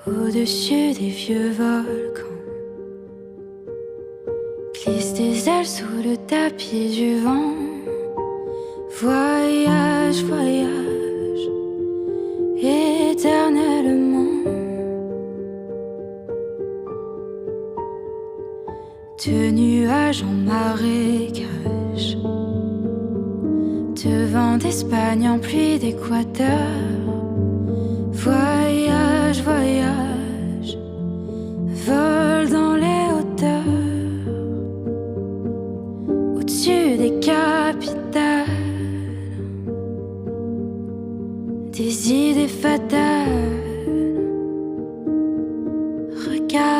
Au-dessus des vieux volcans, glisse des ailes sous le tapis du vent. Voyage, voyage, éternellement. De nuages en marécage, de vent d'Espagne en pluie d'Équateur. Voyage, voyage, vole dans les hauteurs, au-dessus des capitales, des idées fatales.